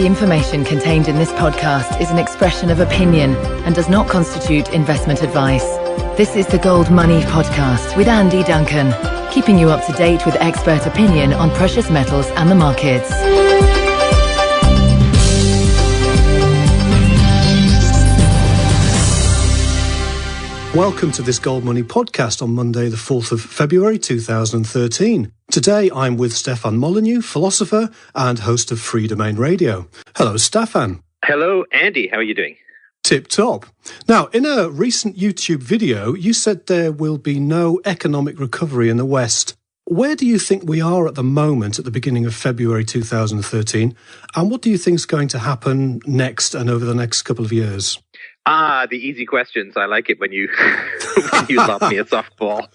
The information contained in this podcast is an expression of opinion and does not constitute investment advice. This is the Gold Money Podcast with Andy Duncan, keeping you up to date with expert opinion on precious metals and the markets. Welcome to this Gold Money Podcast on Monday, the 4th of February 2013. Today I'm with Stefan Molyneux, philosopher and host of Freedomain Radio. Hello, Stefan. Hello, Andy. How are you doing? Tip-top. Now, in a recent YouTube video, you said there will be no economic recovery in the West. Where do you think we are at the moment at the beginning of February 2013? And what do you think is going to happen next and over the next couple of years? The easy questions. I like it when you when you lob me a softball.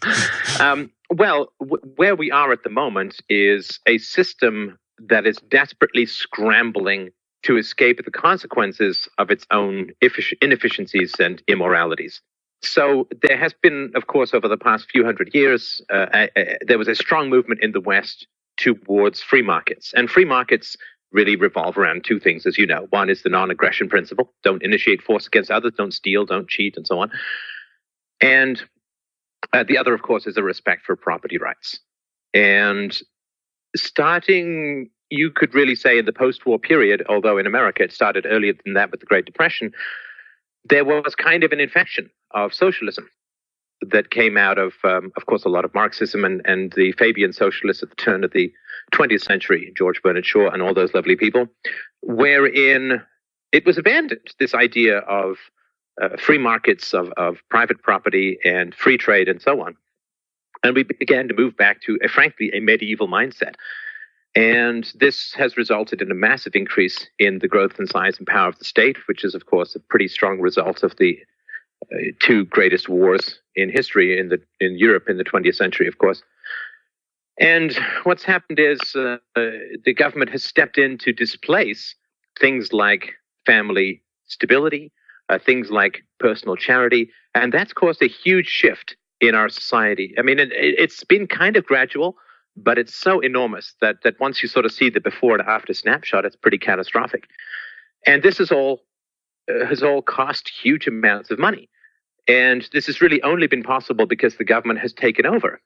Where we are at the moment is a system that is desperately scrambling to escape the consequences of its own inefficiencies and immoralities. So there has been, of course, over the past few hundred years, there was a strong movement in the West towards free markets. And free markets really revolve around two things, as you know. One is the non-aggression principle. Don't initiate force against others, don't steal, don't cheat, and so on. And the other, of course, is a respect for property rights. And starting, you could really say, in the post-war period, although in America it started earlier than that with the Great Depression, there was kind of an infection of socialism that came out of course, a lot of Marxism and the Fabian socialists at the turn of the 20th century, George Bernard Shaw and all those lovely people, wherein it was abandoned, this idea of free markets, of private property and free trade and so on. And we began to move back to, frankly, a medieval mindset. And this has resulted in a massive increase in the growth and size and power of the state, which is, of course, a pretty strong result of the two greatest wars in history in Europe in the 20th century, of course. And what's happened is the government has stepped in to displace things like family stability, things like personal charity, and that's caused a huge shift in our society. I mean, it's been kind of gradual, but it's so enormous that once you sort of see the before and after snapshot, it's pretty catastrophic. And this has all cost huge amounts of money. And this has really only been possible because the government has taken over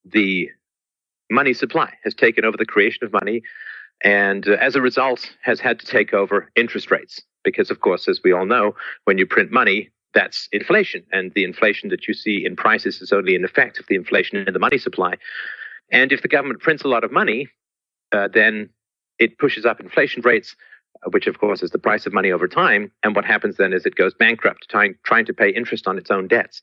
the money supply, has taken over the creation of money, and as a result has had to take over interest rates. Because, of course, as we all know, when you print money, that's inflation. And the inflation that you see in prices is only an effect of the inflation in the money supply. And if the government prints a lot of money, then it pushes up inflation rates, which, of course, is the price of money over time. And what happens then is it goes bankrupt, trying to pay interest on its own debts.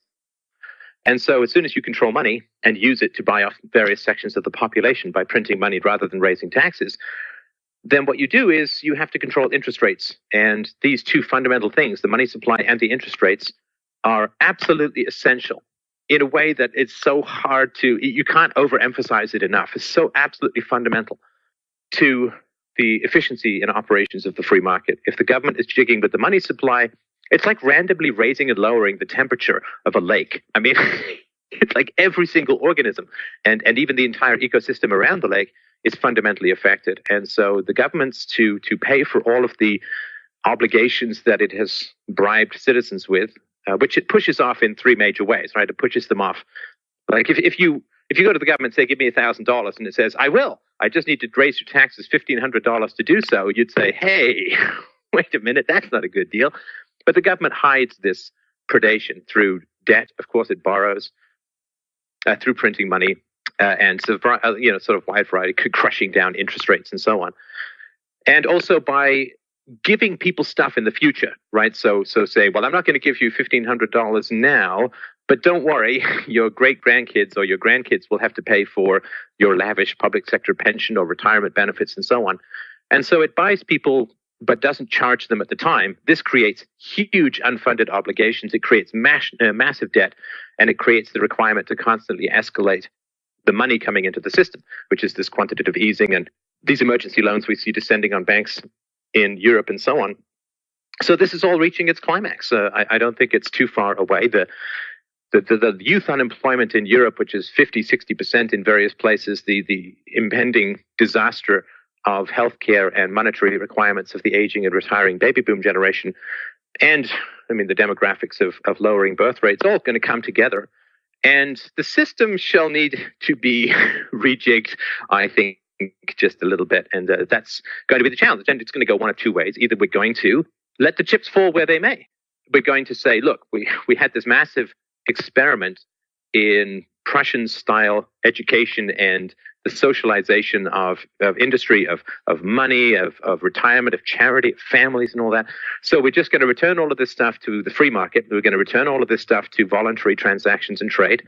And so as soon as you control money and use it to buy off various sections of the population by printing money rather than raising taxes, then what you do is you have to control interest rates. And these two fundamental things, the money supply and the interest rates, are absolutely essential in a way that it's so hard you can't overemphasize it enough. It's so absolutely fundamental to the efficiency in operations of the free market. If the government is jigging with the money supply, it's like randomly raising and lowering the temperature of a lake. I mean, it's like every single organism and even the entire ecosystem around the lake is fundamentally affected. And so the governments to pay for all of the obligations that it has bribed citizens with, which it pushes off in three major ways, right? It pushes them off. Like if you go to the government and say, give me $1,000, and it says, I will, I just need to raise your taxes $1,500 to do so, you'd say, hey, wait a minute, that's not a good deal. But the government hides this predation through debt. Of course, it borrows through printing money and sort of wide variety, crushing down interest rates and so on. And also by giving people stuff in the future, right? So say, well, I'm not going to give you $1,500 now, but don't worry, your great-grandkids or your grandkids will have to pay for your lavish public sector pension or retirement benefits and so on. And so it buys people but doesn't charge them at the time. This creates huge unfunded obligations. It creates massive debt, and it creates the requirement to constantly escalate the money coming into the system, which is this quantitative easing and these emergency loans we see descending on banks in Europe and so on. So this is all reaching its climax. I don't think it's too far away. The youth unemployment in Europe, which is 50, 60% in various places, the impending disaster of healthcare and monetary requirements of the aging and retiring baby boom generation, and the demographics of lowering birth rates, all going to come together. And the system shall need to be rejigged, I think, just a little bit. And that's going to be the challenge. And it's going to go one of two ways. Either we're going to let the chips fall where they may. We're going to say, look, we had this massive experiment in Prussian-style education and the socialization of industry, of money, of retirement, of charity, of families and all that. So we're just going to return all of this stuff to the free market. We're going to return all of this stuff to voluntary transactions and trade.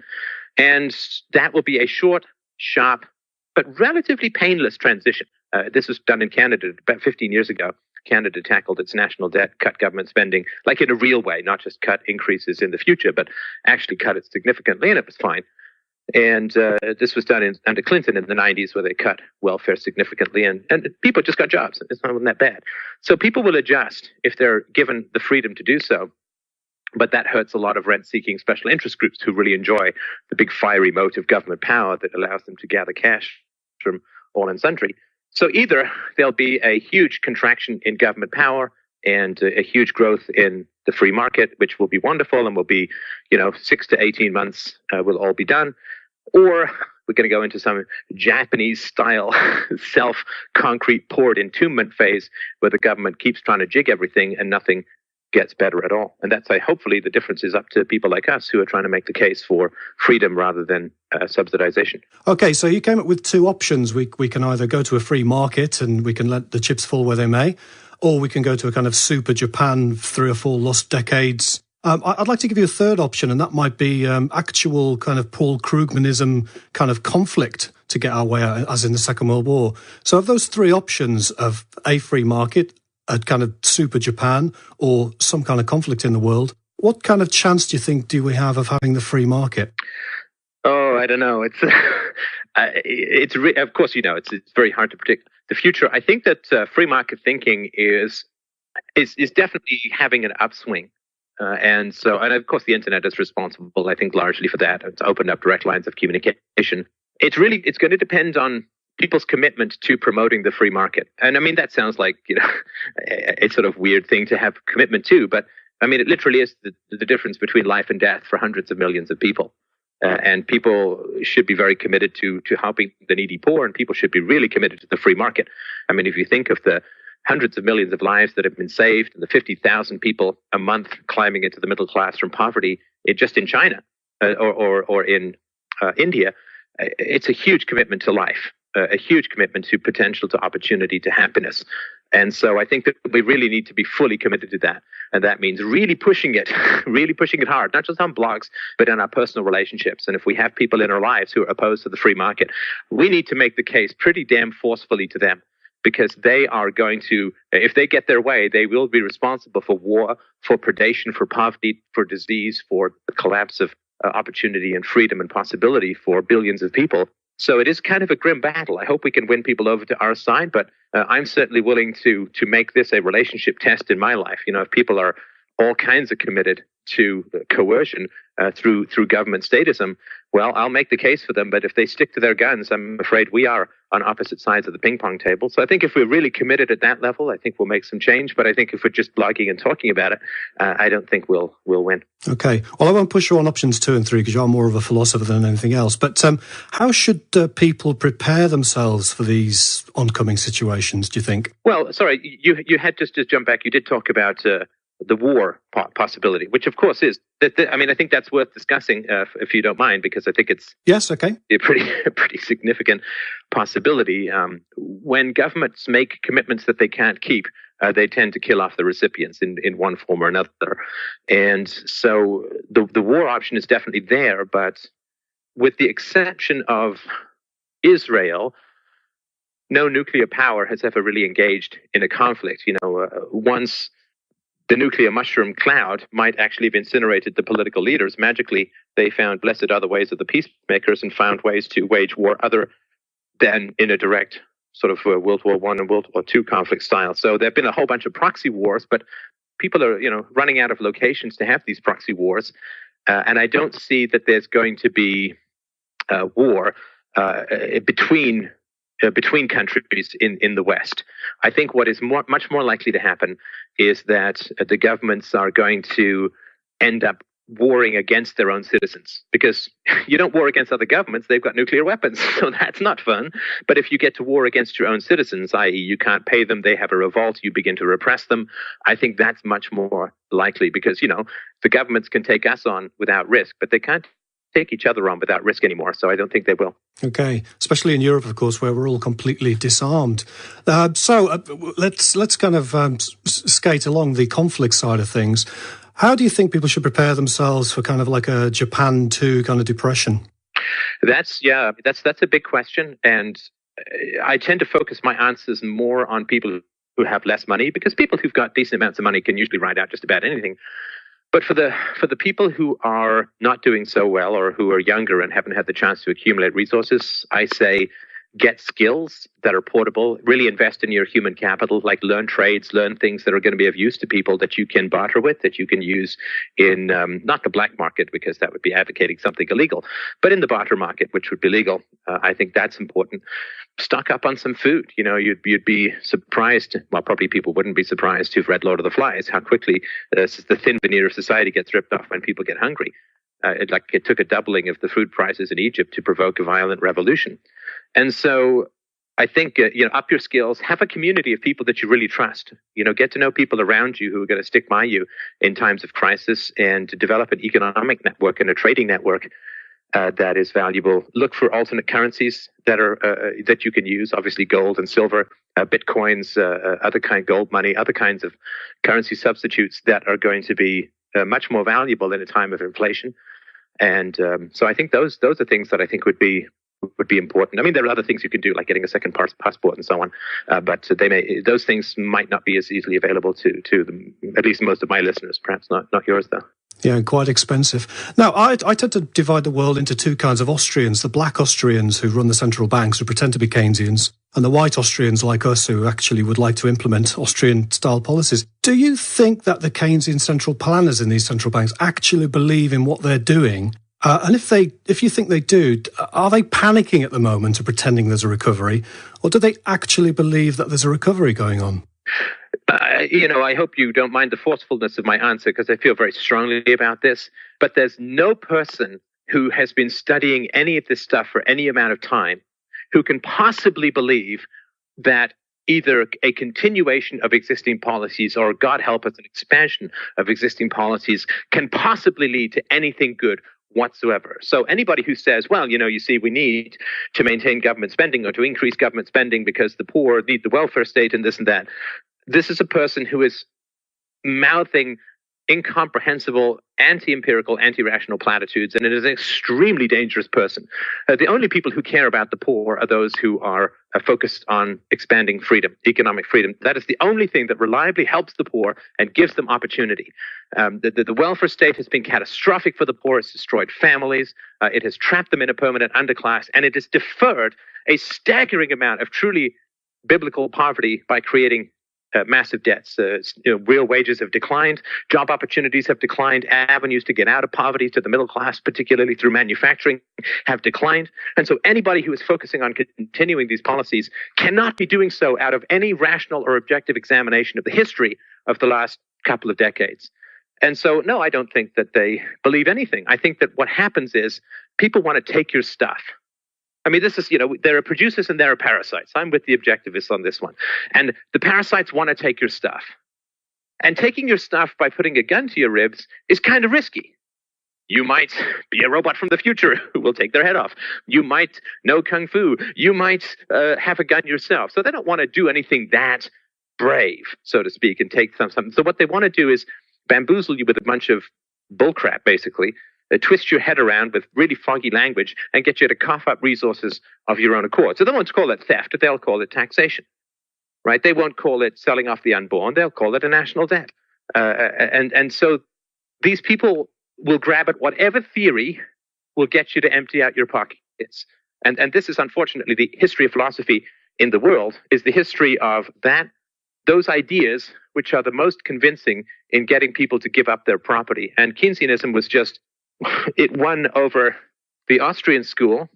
And that will be a short, sharp, but relatively painless transition. This was done in Canada about 15 years ago. Canada tackled its national debt, cut government spending, like in a real way, not just cut increases in the future, but actually cut it significantly, and it was fine. And this was done under Clinton in the 90s, where they cut welfare significantly, and people just got jobs. It's not that bad. So people will adjust if they're given the freedom to do so. But that hurts a lot of rent-seeking special interest groups who really enjoy the big fiery moat of government power that allows them to gather cash from all and sundry. So either there'll be a huge contraction in government power and a huge growth in the free market, which will be wonderful and will be, 6 to 18 months will all be done. Or we're going to go into some Japanese-style self-concrete poured entombment phase where the government keeps trying to jig everything and nothing gets better at all. And that's hopefully the difference is up to people like us who are trying to make the case for freedom rather than subsidization. Okay, so you came up with two options. We can either go to a free market and we can let the chips fall where they may, or we can go to a kind of super Japan, 3 or 4 lost decades. I'd like to give you a third option, and that might be actual kind of Paul Krugmanism kind of conflict to get our way out, as in the Second World War. So of those three options of a free market, a kind of super Japan, or some kind of conflict in the world, what kind of chance do you think do we have of having the free market? Oh, I don't know. It's of course, it's very hard to predict the future. I think that free market thinking is definitely having an upswing. And of course, the internet is responsible, I think, largely for that. It's opened up direct lines of communication. It's going to depend on people's commitment to promoting the free market. And that sounds like, a sort of weird thing to have commitment to, but it literally is the difference between life and death for hundreds of millions of people. And people should be very committed to helping the needy poor, and people should be really committed to the free market. If you think of the hundreds of millions of lives that have been saved, and the 50,000 people a month climbing into the middle class from poverty, just in China or in India, it's a huge commitment to life, a huge commitment to potential, to opportunity, to happiness. And so I think that we really need to be fully committed to that. And that means really pushing it hard, not just on blogs, but in our personal relationships. And if we have people in our lives who are opposed to the free market, we need to make the case pretty damn forcefully to them, because they are going to, if they get their way, they will be responsible for war, for predation, for poverty, for disease, for the collapse of opportunity and freedom and possibility for billions of people. So it is kind of a grim battle. I hope we can win people over to our side, but I'm certainly willing to make this a relationship test in my life. If people are all kinds of committed to coercion through government statism, well, I'll make the case for them. But if they stick to their guns, I'm afraid we are on opposite sides of the ping pong table. So I think if we're really committed at that level, I think we'll make some change. But I think if we're just blogging and talking about it, I don't think we'll win. Okay. Well, I won't push you on options 2 and 3 because you're more of a philosopher than anything else. But how should people prepare themselves for these oncoming situations, do you think? Well, sorry, you had just to jump back. You did talk about the war possibility, which of course is that. I think that's worth discussing if you don't mind, because I think it's okay, a pretty significant possibility. When governments make commitments that they can't keep, they tend to kill off the recipients in one form or another. And so the war option is definitely there, but with the exception of Israel, no nuclear power has ever really engaged in a conflict. Once the nuclear mushroom cloud might actually have incinerated the political leaders, magically they found blessed other ways of the peacemakers and found ways to wage war other than in a direct sort of World War I and World War II conflict style. So there have been a whole bunch of proxy wars, but people are running out of locations to have these proxy wars. And I don't see that there's going to be war between between countries in the West. I think what is much more likely to happen is that the governments are going to end up warring against their own citizens, because you don't war against other governments, they've got nuclear weapons, so that's not fun. But if you get to war against your own citizens, i.e. you can't pay them, they have a revolt, you begin to repress them, I think that's much more likely, because, the governments can take us on without risk, but they can't take each other on without risk anymore, so I don't think they will. Okay, especially in Europe, of course, where we're all completely disarmed. So let's kind of skate along the conflict side of things. How do you think people should prepare themselves for kind of like a Japan 2 kind of depression? That's a big question, and I tend to focus my answers more on people who have less money, because people who've got decent amounts of money can usually ride out just about anything. But for the people who are not doing so well, or who are younger and haven't had the chance to accumulate resources, I say get skills that are portable, really invest in your human capital, like learn trades, learn things that are going to be of use to people that you can barter with, that you can use in not the black market, because that would be advocating something illegal, but in the barter market, which would be legal. I think that's important. Stock up on some food. You'd be surprised, well, probably people wouldn't be surprised who've read Lord of the Flies, how quickly the thin veneer of society gets ripped off when people get hungry. It took a doubling of the food prices in Egypt to provoke a violent revolution. And so I think, up your skills, have a community of people that you really trust. Get to know people around you who are going to stick by you in times of crisis, and to develop an economic network and a trading network that is valuable. Look for alternate currencies that you can use, obviously gold and silver, bitcoins, gold money, other kinds of currency substitutes that are going to be much more valuable in a time of inflation. And so I think those are things that I think would be important. I mean, there are other things you can do, like getting a second passport and so on, but those things might not be as easily available to at least most of my listeners. Perhaps not yours, though. Yeah, quite expensive. Now, I tend to divide the world into two kinds of Austrians: the black Austrians who run the central banks, who pretend to be Keynesians, and the white Austrians like us who actually would like to implement Austrian-style policies. Do you think that the Keynesian central planners in these central banks actually believe in what they're doing? And if you think they do, are they panicking at the moment and pretending there's a recovery, or do they actually believe that there's a recovery going on? I hope you don't mind the forcefulness of my answer, because I feel very strongly about this. But there's no person who has been studying any of this stuff for any amount of time who can possibly believe that either a continuation of existing policies, or, God help us, an expansion of existing policies can possibly lead to anything good whatsoever. So anybody who says, well, you see, we need to maintain government spending or to increase government spending because the poor need the welfare state and this and that, this is a person who is mouthing incomprehensible, anti-empirical, anti-rational platitudes, and it is an extremely dangerous person. The only people who care about the poor are those who are focused on expanding freedom, economic freedom. That is the only thing that reliably helps the poor and gives them opportunity. The welfare state has been catastrophic for the poor. It's destroyed families. It has trapped them in a permanent underclass, and it has deferred a staggering amount of truly biblical poverty by creating massive debts. Real wages have declined, job opportunities have declined, avenues to get out of poverty to the middle class, particularly through manufacturing, have declined. And so anybody who is focusing on continuing these policies cannot be doing so out of any rational or objective examination of the history of the last couple of decades. And so, no, I don't think that they believe anything. I think that what happens is people want to take your stuff. I mean, this is, there are producers and there are parasites. I'm with the objectivists on this one. And the parasites want to take your stuff. And taking your stuff by putting a gun to your ribs is kind of risky. You might be a robot from the future who will take their head off. You might know kung fu. You might have a gun yourself. So they don't want to do anything that brave, so to speak, and take something. So what they want to do is bamboozle you with a bunch of bullcrap, basically. They twist your head around with really foggy language and get you to cough up resources of your own accord. So they won't call it theft, they'll call it taxation, right? They won't call it selling off the unborn, they'll call it a national debt. And so these people will grab at whatever theory will get you to empty out your pockets. And this is unfortunately the history of philosophy in the world, is the history of those ideas which are the most convincing in getting people to give up their property. And Keynesianism was just, it won over the Austrian school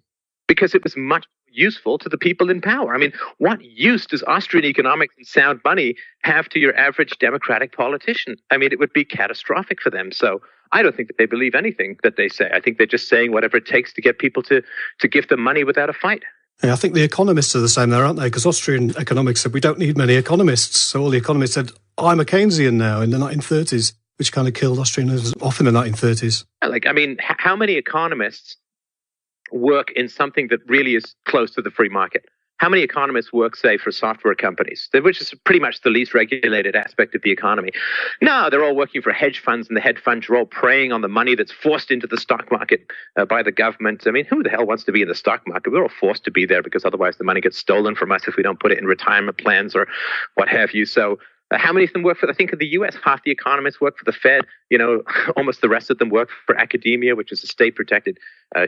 because it was much useful to the people in power. I mean, what use does Austrian economics and sound money have to your average democratic politician? I mean, it would be catastrophic for them. So I don't think that they believe anything that they say. I think they're just saying whatever it takes to get people to give them money without a fight. Yeah, I think the economists are the same there, aren't they? Because Austrian economics said we don't need many economists. So all the economists said, I'm a Keynesian now in the 1930s, which kind of killed Austrians off in the 1930s. Like, I mean, how many economists work in something that really is close to the free market? How many economists work, say, for software companies, which is pretty much the least regulated aspect of the economy? No, they're all working for hedge funds, and the hedge funds are all preying on the money that's forced into the stock market by the government. I mean, who the hell wants to be in the stock market? We're all forced to be there because otherwise the money gets stolen from us if we don't put it in retirement plans or what have you. So how many of them work for, I think in the US, half the economists work for the Fed. You know, almost the rest of them work for academia, which is a state-protected,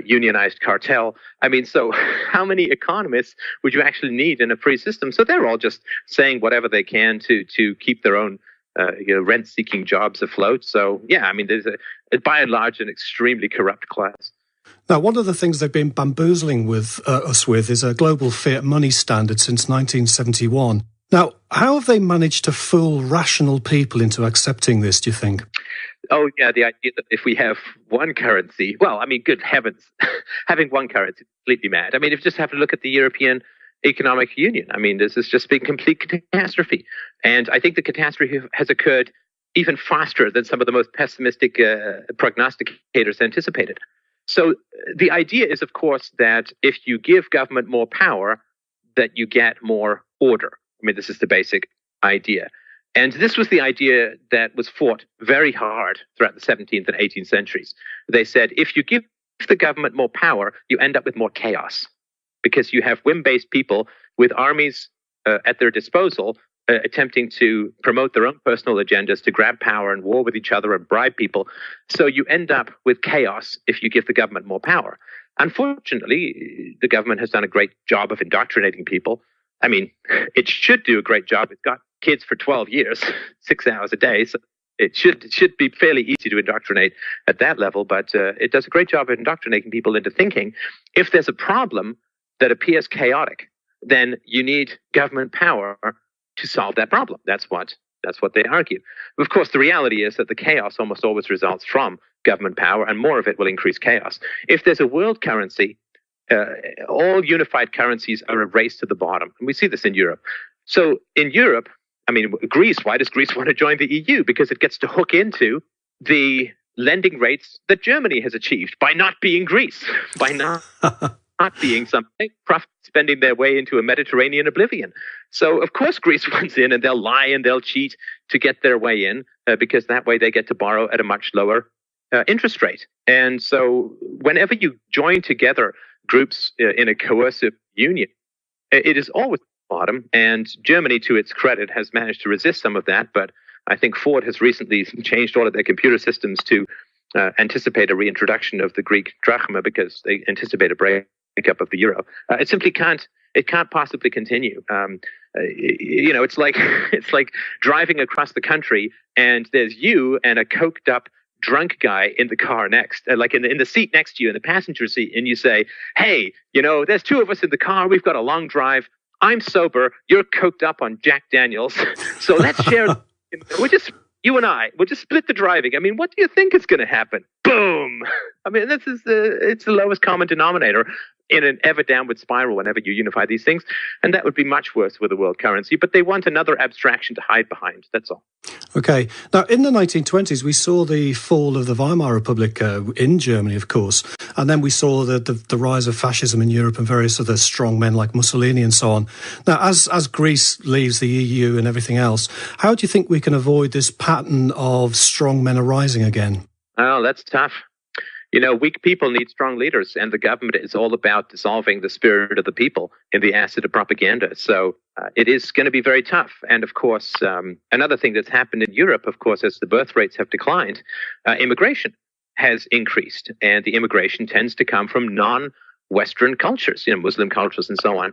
unionized cartel. I mean, so how many economists would you actually need in a free system? So they're all just saying whatever they can to keep their own rent-seeking jobs afloat. So, yeah, I mean, there's by and large an extremely corrupt class. Now, one of the things they've been bamboozling with us with is a global fiat money standard since 1971. Now, how have they managed to fool rational people into accepting this, do you think? Oh, yeah, the idea that if we have one currency, well, I mean, good heavens, having one currency is completely mad. I mean, if you just have to look at the European Economic Union, I mean, this has just been complete catastrophe. And I think the catastrophe has occurred even faster than some of the most pessimistic prognosticators anticipated. So the idea is, of course, that if you give government more power, that you get more order. I mean, this is the basic idea. And this was the idea that was fought very hard throughout the 17th and 18th centuries. They said, if you give the government more power, you end up with more chaos because you have whim-based people with armies at their disposal attempting to promote their own personal agendas, to grab power and war with each other and bribe people. So you end up with chaos if you give the government more power. Unfortunately, the government has done a great job of indoctrinating people. I mean, it should do a great job. It's got kids for 12 years, 6 hours a day. So it should be fairly easy to indoctrinate at that level. But it does a great job of indoctrinating people into thinking if there's a problem that appears chaotic, then you need government power to solve that problem. That's what they argue. Of course, the reality is that the chaos almost always results from government power, and more of it will increase chaos. If there's a world currency, all unified currencies are a race to the bottom. And we see this in Europe. So in Europe, I mean, Greece, why does Greece want to join the EU? Because it gets to hook into the lending rates that Germany has achieved by not being Greece, by not being something, profit spending their way into a Mediterranean oblivion. So, of course, Greece wants in, and they'll lie and they'll cheat to get their way in, because that way they get to borrow at a much lower interest rate. And so whenever you join together groups in a coercive union, it is always bottom. And Germany, to its credit, has managed to resist some of that. But I think Ford has recently changed all of their computer systems to anticipate a reintroduction of the Greek drachma because they anticipate a breakup of the euro. It simply can't. It can't possibly continue. It's like driving across the country and there's you and a coked up drunk guy in the car next, like in the seat next to you, in the passenger seat, and you say, hey, there's two of us in the car, we've got a long drive, I'm sober, you're coked up on Jack Daniels, so let's share, you and I, we'll just split the driving. I mean, what do you think is going to happen? Boom! I mean, it's the lowest common denominator in an ever downward spiral whenever you unify these things. And that would be much worse with a world currency. But they want another abstraction to hide behind. That's all. Okay. Now, in the 1920s, we saw the fall of the Weimar Republic in Germany, of course. And then we saw the rise of fascism in Europe and various other strong men like Mussolini and so on. Now, as Greece leaves the EU and everything else, how do you think we can avoid this pattern of strong men arising again? Oh, that's tough. Weak people need strong leaders, and the government is all about dissolving the spirit of the people in the acid of propaganda. So it is going to be very tough. And of course, another thing that's happened in Europe, of course, as the birth rates have declined, immigration has increased, and the immigration tends to come from non-Western cultures, Muslim cultures and so on.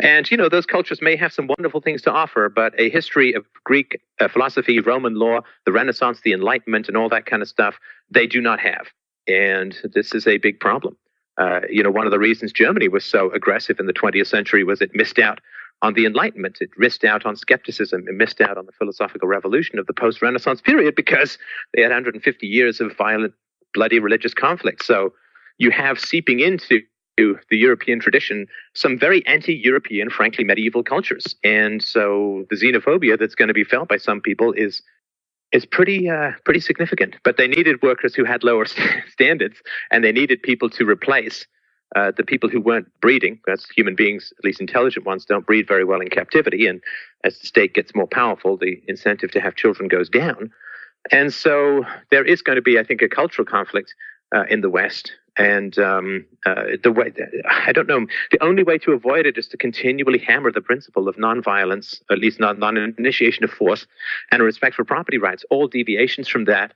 And, those cultures may have some wonderful things to offer, but a history of Greek philosophy, Roman law, the Renaissance, the Enlightenment, and all that kind of stuff, they do not have. And this is a big problem. One of the reasons Germany was so aggressive in the 20th century was it missed out on the Enlightenment. It missed out on skepticism. It missed out on the philosophical revolution of the post-Renaissance period because they had 150 years of violent, bloody religious conflict. So you have seeping into the European tradition some very anti-European, frankly, medieval cultures. And so the xenophobia that's going to be felt by some people is pretty significant. But they needed workers who had lower standards, and they needed people to replace the people who weren't breeding. That's human beings, at least intelligent ones, don't breed very well in captivity. And as the state gets more powerful, the incentive to have children goes down. And so there is going to be, I think, a cultural conflict in the West. And the way, I don't know, the only way to avoid it is to continually hammer the principle of nonviolence, at least non-initiation of force, and a respect for property rights. All deviations from that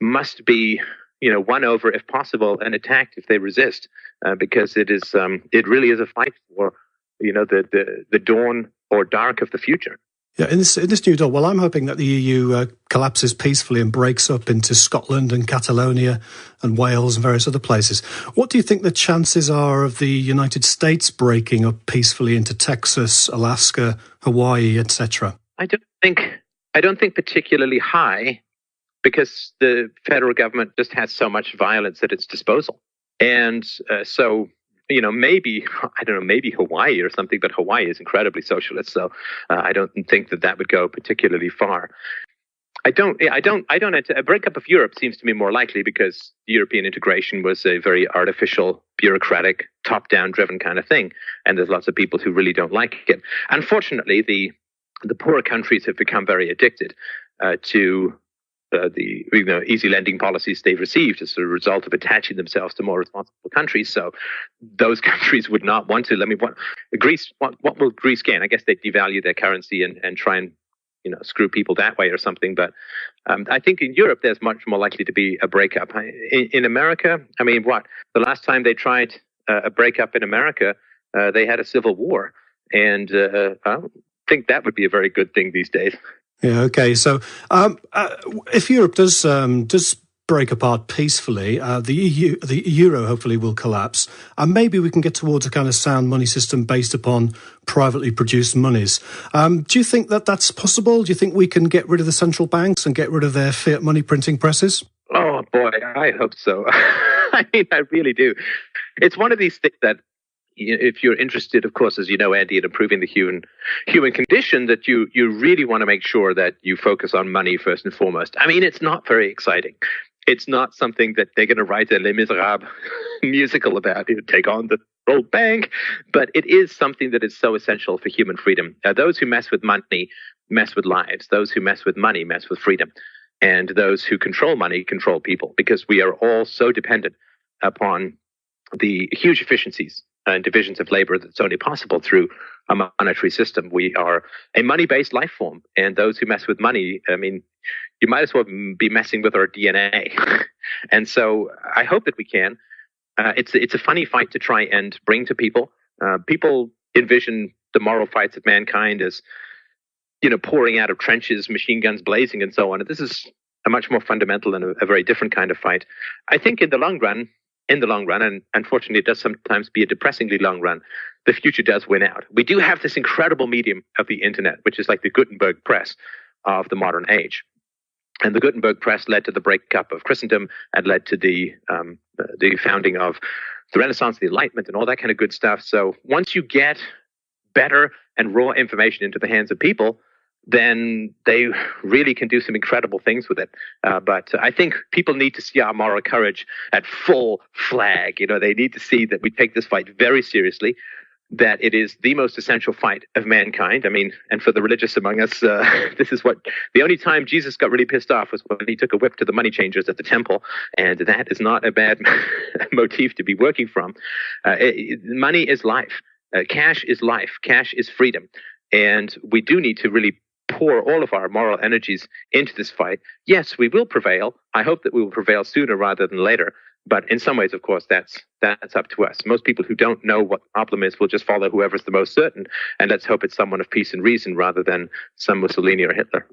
must be, won over if possible, and attacked if they resist, because it really is a fight for, the dawn or dark of the future. Yeah, in this new dawn, well, I'm hoping that the EU collapses peacefully and breaks up into Scotland and Catalonia and Wales and various other places. What do you think the chances are of the United States breaking up peacefully into Texas, Alaska, Hawaii, etc.? I don't think particularly high, because the federal government just has so much violence at its disposal. And so, maybe Hawaii or something, but Hawaii is incredibly socialist. So I don't think that would go particularly far. A breakup of Europe seems to me more likely, because European integration was a very artificial, bureaucratic, top-down driven kind of thing. And there's lots of people who really don't like it. Unfortunately, the poorer countries have become very addicted to the easy lending policies they've received as a result of attaching themselves to more responsible countries. So those countries would not want to. Greece. What will Greece gain? I guess they devalue their currency and try and screw people that way or something. But I think in Europe there's much more likely to be a breakup. In America, the last time they tried a breakup in America, they had a civil war, and I don't think that would be a very good thing these days. Yeah. Okay. So, if Europe does break apart peacefully, the euro hopefully will collapse, and maybe we can get towards a kind of sound money system based upon privately produced monies. Do you think that that's possible? Do you think we can get rid of the central banks and get rid of their fiat money printing presses? Oh boy, I hope so. I really do. It's one of these things that, if you're interested, of course, as you know, Andy, in improving the human condition, that you really want to make sure that you focus on money first and foremost. It's not very exciting. It's not something that they're going to write a Les Miserables musical about, take on the old bank, but it is something that is so essential for human freedom. Those who mess with money mess with lives. Those who mess with money mess with freedom. And those who control money control people, because we are all so dependent upon the huge efficiencies and divisions of labor that's only possible through a monetary system. We are a money-based life form, and those who mess with money, you might as well be messing with our DNA. And so I hope that we can. It's a funny fight to try and bring to people. People envision the moral fights of mankind as, pouring out of trenches, machine guns blazing, and so on. And this is a much more fundamental and a very different kind of fight. I think in the long run, and unfortunately it does sometimes be a depressingly long run, the future does win out. We do have this incredible medium of the internet, which is like the Gutenberg press of the modern age. And the Gutenberg press led to the breakup of Christendom and led to the founding of the Renaissance, the Enlightenment, and all that kind of good stuff. So once you get better and raw information into the hands of people, then they really can do some incredible things with it. But I think people need to see our moral courage at full flag. They need to see that we take this fight very seriously, that it is the most essential fight of mankind. And for the religious among us, this is the only time Jesus got really pissed off was when he took a whip to the money changers at the temple. And that is not a bad motif to be working from. Money is life. Cash is life. Cash is freedom. And we do need to really pour all of our moral energies into this fight. Yes, we will prevail. I hope that we will prevail sooner rather than later. But in some ways, of course, that's up to us. Most people who don't know what the problem is will just follow whoever's the most certain. And let's hope it's someone of peace and reason rather than some Mussolini or Hitler.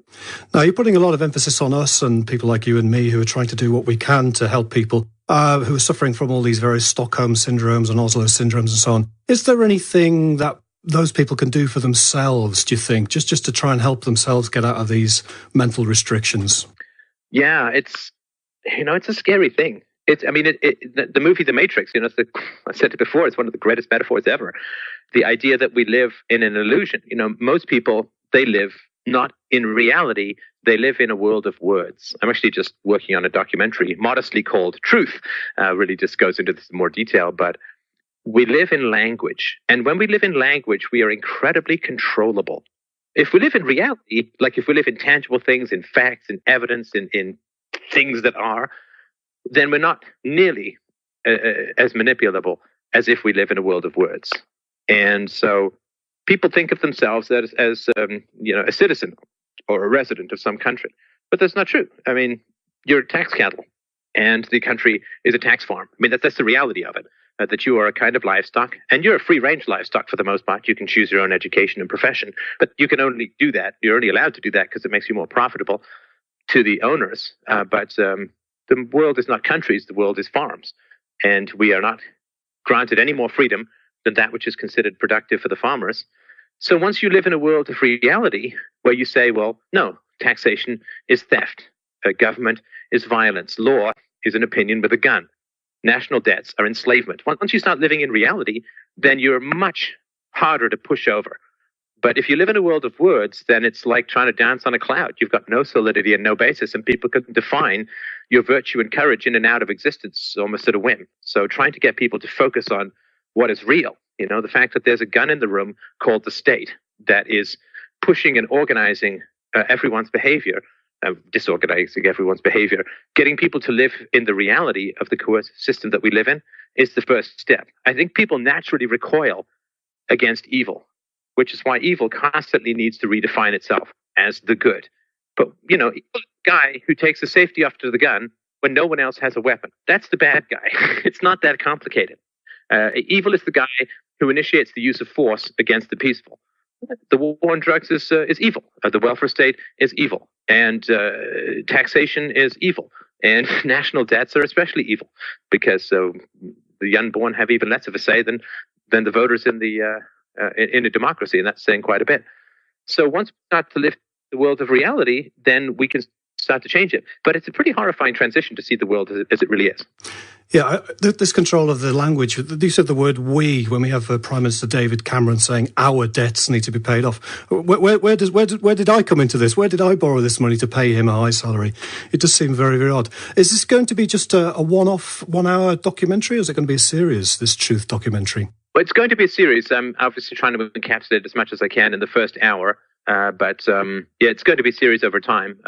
Now, you're putting a lot of emphasis on us and people like you and me who are trying to do what we can to help people who are suffering from all these various Stockholm syndromes and Oslo syndromes and so on. Is there anything that those people can do for themselves, do you think, just to try and help themselves get out of these mental restrictions? Yeah, it's a scary thing. The movie The Matrix, I said it before, it's one of the greatest metaphors ever. The idea that we live in an illusion. Most people, they live not in reality, they live in a world of words. I'm actually just working on a documentary modestly called Truth, really just goes into this in more detail, but we live in language. And when we live in language, we are incredibly controllable. If we live in reality, like if we live in tangible things, in facts, in evidence, in things that are, then we're not nearly as manipulable as if we live in a world of words. And so people think of themselves as a citizen or a resident of some country. But that's not true. I mean, you're a tax cattle, and the country is a tax farm. I mean, that's the reality of it, that you are a kind of livestock, and you're a free-range livestock for the most part. You can choose your own education and profession, but you can only do that. You're only allowed to do that because it makes you more profitable to the owners. But the world is not countries. The world is farms. And we are not granted any more freedom than that which is considered productive for the farmers. So once you live in a world of reality where you say, well, no, taxation is theft, government is violence, law is an opinion with a gun, national debts are enslavement. Once you start living in reality, then you're much harder to push over. But if you live in a world of words, then it's like trying to dance on a cloud. You've got no solidity and no basis, and people can define your virtue and courage in and out of existence almost at a whim. So trying to get people to focus on what is real, the fact that there's a gun in the room called the state that is pushing and organizing everyone's behavior, disorganizing everyone's behavior, getting people to live in the reality of the coercive system that we live in is the first step. I think people naturally recoil against evil, which is why evil constantly needs to redefine itself as the good. But, evil is the guy who takes the safety off to the gun when no one else has a weapon. That's the bad guy. It's not that complicated. Evil is the guy who initiates the use of force against the peaceful. The war on drugs is evil. The welfare state is evil. And taxation is evil. And national debts are especially evil because the unborn have even less of a say than the voters in a democracy, and that's saying quite a bit. So once we start to live the world of reality, then we can start to change it. But it's a pretty horrifying transition to see the world as it really is. Yeah, this control of the language. You said the word "we" when we have Prime Minister David Cameron saying our debts need to be paid off. Where did I come into this? Where did I borrow this money to pay him a high salary? It does seem very, very odd. Is this going to be just a one-off, 1 hour documentary, or is it going to be a series, this Truth documentary? Well, it's going to be a series. I'm obviously trying to encapsulate as much as I can in the first hour. But it's going to be a series over time,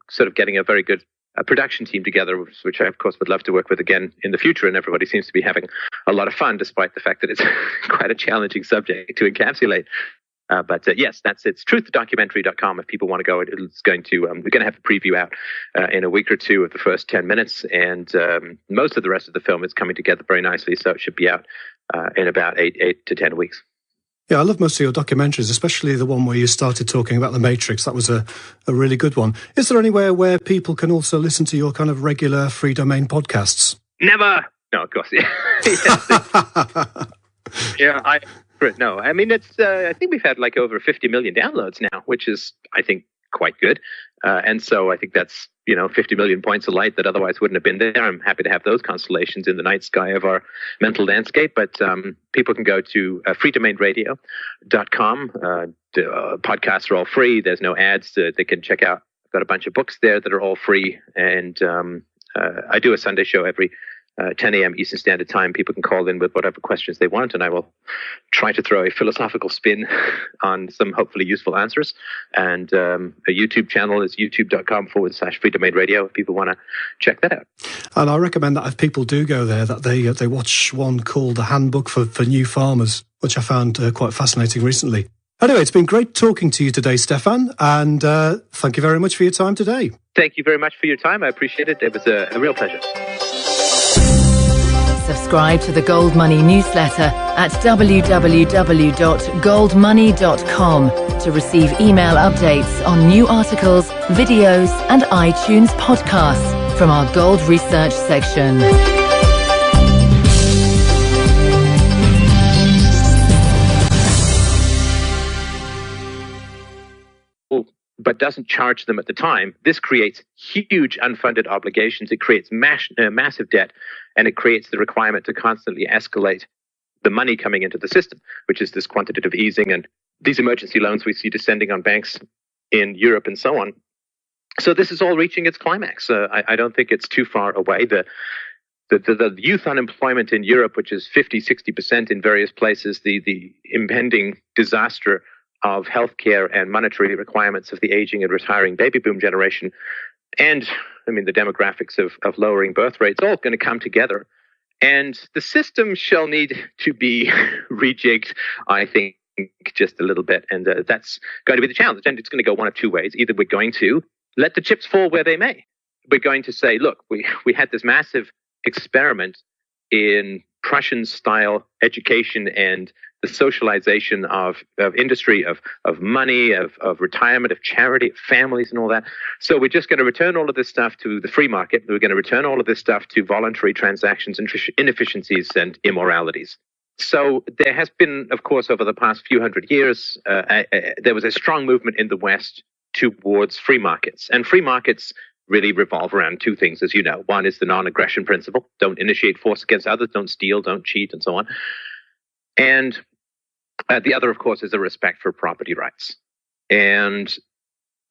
sort of getting a very good production team together, which I, of course, would love to work with again in the future. And everybody seems to be having a lot of fun, despite the fact that it's quite a challenging subject to encapsulate. But yes, it's truthdocumentary.com if people want to go. It's going to, we're going to have a preview out in a week or two of the first 10 minutes. And most of the rest of the film is coming together very nicely. So it should be out in about 8 to 10 weeks. Yeah, I love most of your documentaries, especially the one where you started talking about The Matrix. That was a really good one. Is there anywhere where people can also listen to your kind of regular Freedomain podcasts? Never. No, of course. No. I mean, it's. I think we've had like over 50 million downloads now, which is, I think, quite good. And so I think that's 50 million points of light that otherwise wouldn't have been there. I'm happy to have those constellations in the night sky of our mental landscape. But people can go to freedomainradio.com. Podcasts are all free. There's no ads. They can check out. I've got a bunch of books there that are all free. And I do a Sunday show every 10 a.m. Eastern Standard Time. People can call in with whatever questions they want, and I will try to throw a philosophical spin on some hopefully useful answers. And a YouTube channel is youtube.com/Freedomain Radio if people want to check that out. And I recommend that if people do go there, that they watch one called The Handbook for New Farmers, which I found quite fascinating recently. Anyway, it's been great talking to you today, Stefan, and thank you very much for your time today. Thank you very much for your time. I appreciate it. It was a real pleasure. Subscribe to the Gold Money newsletter at www.goldmoney.com to receive email updates on new articles, videos, and iTunes podcasts from our Gold Research section. but doesn't charge them at the time, this creates huge unfunded obligations. It creates massive debt, and it creates the requirement to constantly escalate the money coming into the system, which is this quantitative easing and these emergency loans we see descending on banks in Europe and so on. So this is all reaching its climax. I don't think it's too far away. The youth unemployment in Europe, which is 50-60% in various places, the impending disaster of healthcare and monetary requirements of the aging and retiring baby boom generation, and the demographics of lowering birth rates, all going to come together. And the system shall need to be rejigged, I think, just a little bit. And that's going to be the challenge. And it's going to go one of two ways. Either we're going to let the chips fall where they may. We're going to say, look, we had this massive experiment in Prussian-style education and the socialization of industry, of money, of retirement, of charity, of families and all that. So we're just going to return all of this stuff to the free market. We're going to return all of this stuff to voluntary transactions and inefficiencies and immoralities. So there has been, of course, over the past few hundred years, there was a strong movement in the West towards free markets. And free markets really revolve around two things, as you know. One is the non-aggression principle. Don't initiate force against others, don't steal, don't cheat, and so on. And the other, of course, is a respect for property rights. And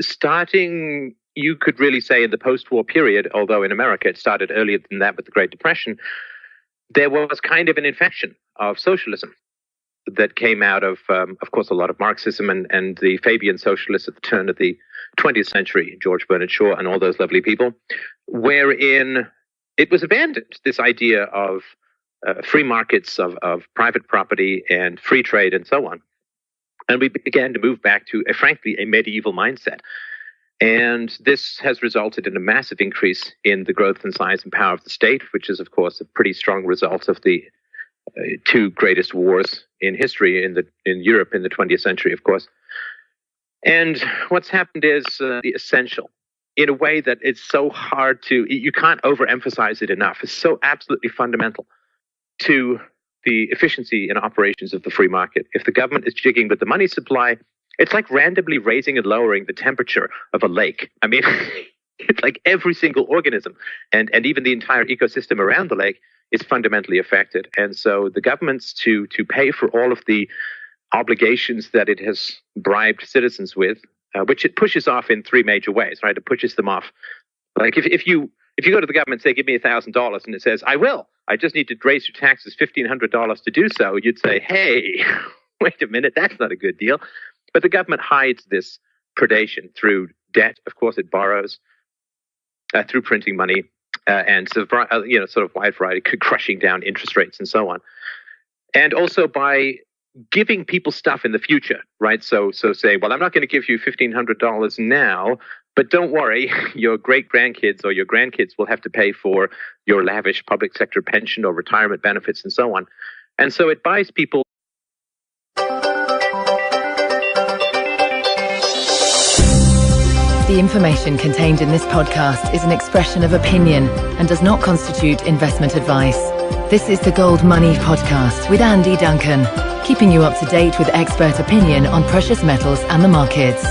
starting, you could really say, in the post-war period, although in America it started earlier than that with the Great Depression, there was kind of an infection of socialism that came out of course, a lot of Marxism and the Fabian socialists at the turn of the 20th century, George Bernard Shaw and all those lovely people, wherein it was abandoned, this idea of free markets, of private property and free trade and so on. And we began to move back to, frankly, a medieval mindset. And this has resulted in a massive increase in the growth and size and power of the state, which is, of course, a pretty strong result of the two greatest wars in history in Europe in the 20th century, of course. And what's happened is the essential, in a way that it's so hard you can't overemphasize it enough. It's so absolutely fundamental to the efficiency and operations of the free market. If the government is jigging with the money supply, it's like randomly raising and lowering the temperature of a lake. It's like every single organism and even the entire ecosystem around the lake is fundamentally affected. And so the governments to pay for all of the obligations that it has bribed citizens with, which it pushes off in three major ways, right? It pushes them off. Like if you go to the government and say, give me $1,000, and it says, I will, I just need to raise your taxes $1,500 to do so, you'd say, hey, wait a minute, that's not a good deal. But the government hides this predation through debt. Of course, it borrows through printing money and sort of wide variety, crushing down interest rates and so on. And also by giving people stuff in the future, right? So say, well, I'm not going to give you $1,500 now, but don't worry, your great-grandkids or your grandkids will have to pay for your lavish public sector pension or retirement benefits and so on. And so it buys people. The information contained in this podcast is an expression of opinion and does not constitute investment advice. This is the Gold Money Podcast with Andy Duncan, keeping you up to date with expert opinion on precious metals and the markets.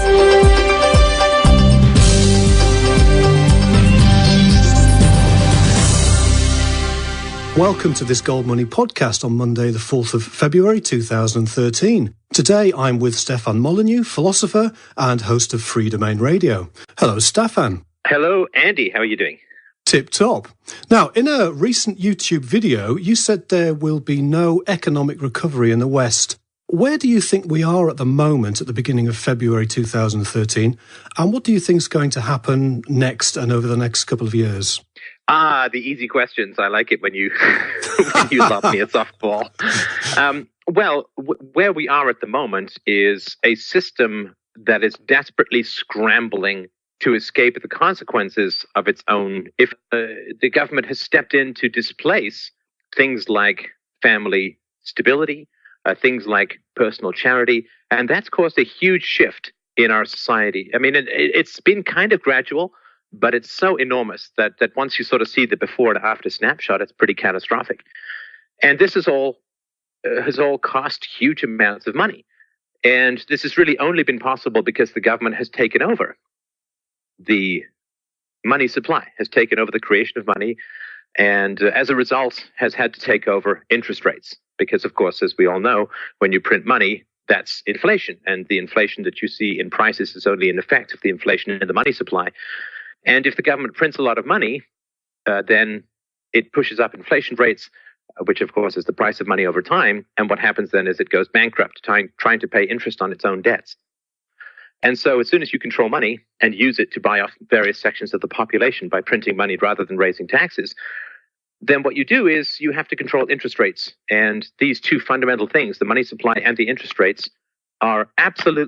Welcome to this Gold Money Podcast on Monday, the 4th of February 2013. Today I'm with Stefan Molyneux, philosopher and host of Freedomain Radio. Hello, Stefan. Hello, Andy. How are you doing? Tip-top. Now, in a recent YouTube video, you said there will be no economic recovery in the West. Where do you think we are at the moment at the beginning of February 2013? And what do you think is going to happen next and over the next couple of years? The easy questions. I like it when you when you lob me a softball. Where we are at the moment is a system that is desperately scrambling to escape the consequences of its own. If the government has stepped in to displace things like family stability, things like personal charity, and that's caused a huge shift in our society. It's been kind of gradual, but it's so enormous that once you sort of see the before and after snapshot, it's pretty catastrophic. And this has all cost huge amounts of money. And this has really only been possible because the government has taken over the money supply, has taken over the creation of money, and as a result has had to take over interest rates. Because, of course, as we all know, when you print money, that's inflation. And the inflation that you see in prices is only an effect of the inflation in the money supply. And if the government prints a lot of money, then it pushes up inflation rates, which, of course, is the price of money over time. And what happens then is it goes bankrupt, trying to pay interest on its own debts. And so as soon as you control money and use it to buy off various sections of the population by printing money rather than raising taxes, then what you do is you have to control interest rates. And these two fundamental things, the money supply and the interest rates, are absolutely